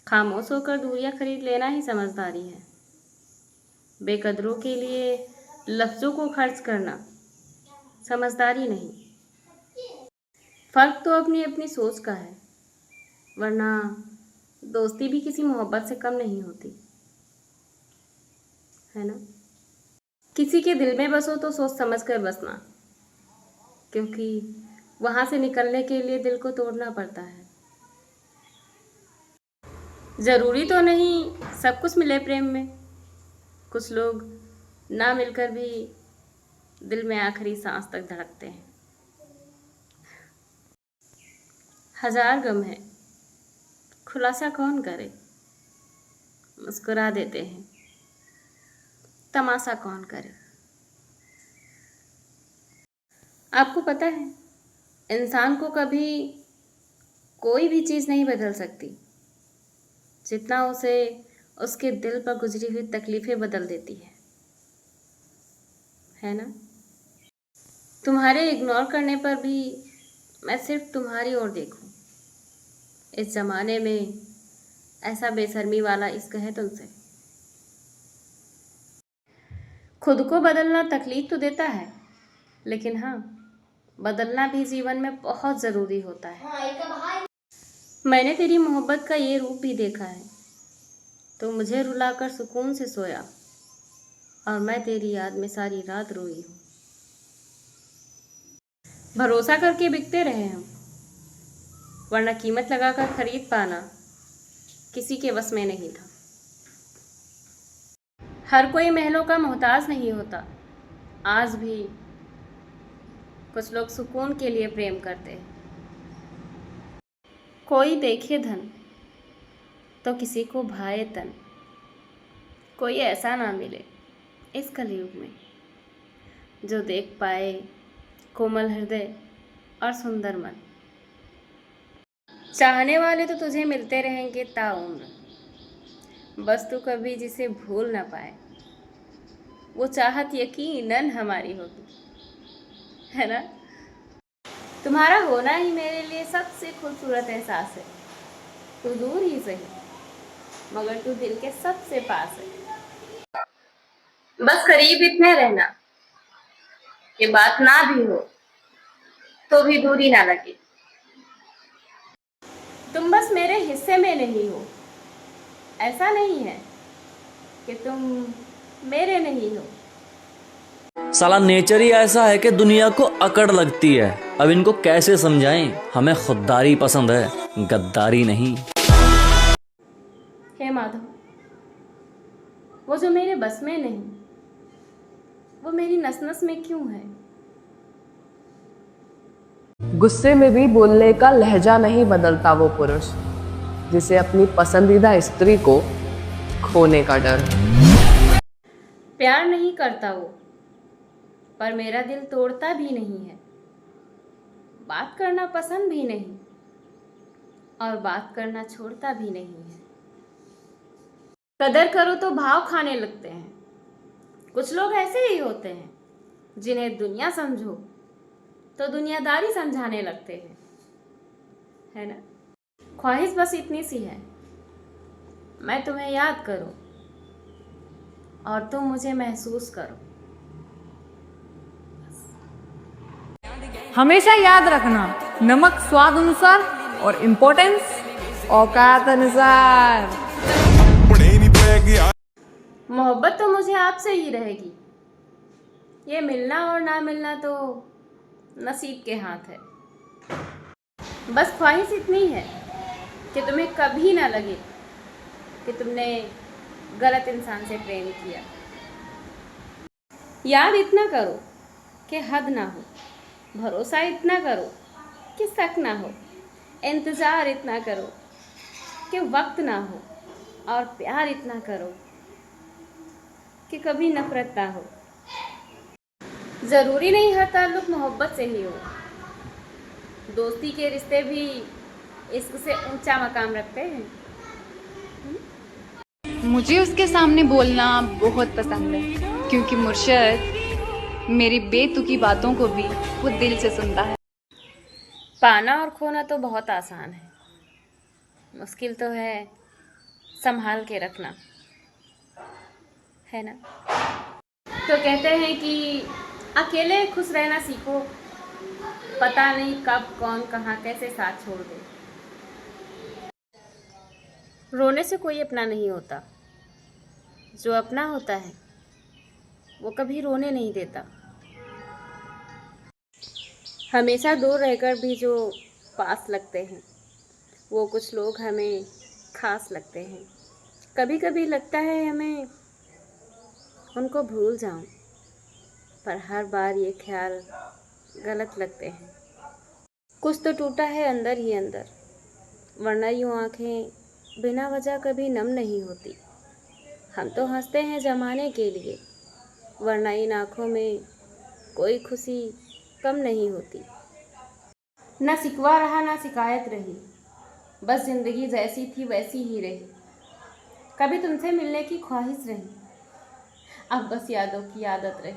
खामोश होकर दूरियां खरीद लेना ही समझदारी है। बेकदरों के लिए लफ्ज़ों को खर्च करना समझदारी नहीं। फ़र्क तो अपनी अपनी सोच का है, वरना दोस्ती भी किसी मोहब्बत से कम नहीं होती, है ना। किसी के दिल में बसो तो सोच समझ कर बसना, क्योंकि वहाँ से निकलने के लिए दिल को तोड़ना पड़ता है। ज़रूरी तो नहीं सब कुछ मिले प्रेम में, कुछ लोग ना मिलकर भी दिल में आखिरी सांस तक धड़कते हैं। हजार गम है, खुलासा कौन करे, मुस्कुरा देते हैं, तमाशा कौन करे। आपको पता है, इंसान को कभी कोई भी चीज़ नहीं बदल सकती जितना उसे उसके दिल पर गुजरी हुई तकलीफ़ें बदल देती है ना। तुम्हारे इग्नोर करने पर भी मैं सिर्फ तुम्हारी ओर देखूं। इस ज़माने में ऐसा बेशर्मी वाला इश्क है तुमसे। खुद को बदलना तकलीफ तो देता है, लेकिन हाँ, बदलना भी जीवन में बहुत ज़रूरी होता है। मैंने तेरी मोहब्बत का ये रूप भी देखा है। तो मुझे रुलाकर सुकून से सोया और मैं तेरी याद में सारी रात रोई हूँ। भरोसा करके बिकते रहे हम, वरना कीमत लगाकर खरीद पाना किसी के वश में नहीं था। हर कोई महलों का मोहताज नहीं होता। आज भी कुछ लोग सुकून के लिए प्रेम करते हैं। कोई देखे धन तो किसी को भाए तन। कोई ऐसा ना मिले इस कलयुग में जो देख पाए कोमल हृदय और सुंदर मन। चाहने वाले तो तुझे मिलते रहेंगे ताउम्र, बस तू कभी जिसे भूल ना पाए वो चाहत यकीनन हमारी होगी, है ना। तुम्हारा होना ही मेरे लिए सबसे खूबसूरत एहसास है। तू दूर ही सही, मगर तू दिल के सबसे पास है। बस करीब इतने रहना कि बात ना भी हो तो भी दूरी ना लगे। तुम बस मेरे हिस्से में नहीं हो, ऐसा नहीं है कि तुम मेरे नहीं हो। साला नेचर ही ऐसा है कि दुनिया को अकड़ लगती है। अब इनको कैसे समझाएं, हमें खुददारी पसंद है, गद्दारी नहीं। हे माधव, वो जो मेरे बस में नहीं, वो मेरी नस नस में क्यों है। गुस्से में भी बोलने का लहजा नहीं बदलता वो पुरुष जिसे अपनी पसंदीदा स्त्री को खोने का डर। प्यार नहीं करता वो, पर मेरा दिल तोड़ता भी नहीं है। बात करना पसंद भी नहीं और बात करना छोड़ता भी नहीं है। कदर करो तो भाव खाने लगते हैं। कुछ लोग ऐसे ही होते हैं जिन्हें दुनिया समझो तो दुनियादारी समझाने लगते हैं, है ना। ख्वाहिश बस इतनी सी है, मैं तुम्हें याद करूं और तुम मुझे महसूस करो। हमेशा याद रखना, नमक स्वाद अनुसार और इम्पोर्टेंस औकात अनुसार। मोहब्बत तो मुझे आपसे ही रहेगी। ये मिलना और ना मिलना तो नसीब के हाथ है। बस ख्वाहिश इतनी है कि तुम्हें कभी ना लगे कि तुमने गलत इंसान से प्रेम किया। याद इतना करो कि हद ना हो, भरोसा इतना करो कि शक ना हो, इंतज़ार इतना करो कि वक्त ना हो, और प्यार इतना करो कि कभी नफरत ना हो। ज़रूरी नहीं हर ताल्लुक मोहब्बत से ही हो। दोस्ती के रिश्ते भी इश्क से ऊंचा मकाम रखते हैं। मुझे उसके सामने बोलना बहुत पसंद है, क्योंकि मुर्शद मेरी बेतुकी बातों को भी वो दिल से सुनता है। पाना और खोना तो बहुत आसान है, मुश्किल तो है संभाल के रखना, है ना। तो कहते हैं कि अकेले खुश रहना सीखो, पता नहीं कब कौन कहाँ कैसे साथ छोड़ दे। रोने से कोई अपना नहीं होता, जो अपना होता है वो कभी रोने नहीं देता। हमेशा दूर रहकर भी जो पास लगते हैं वो कुछ लोग हमें खास लगते हैं। कभी कभी लगता है हमें उनको भूल जाऊं, पर हर बार ये ख्याल गलत लगते हैं। कुछ तो टूटा है अंदर ही अंदर, वरना यूँ आँखें बिना वजह कभी नम नहीं होती। हम तो हंसते हैं ज़माने के लिए, वरना इन आँखों में कोई खुशी कम नहीं होती। ना सिकवा रहा ना शिकायत रही, बस ज़िंदगी जैसी थी वैसी ही रही। कभी तुमसे मिलने की ख्वाहिश रही, अब बस यादों की आदत रही।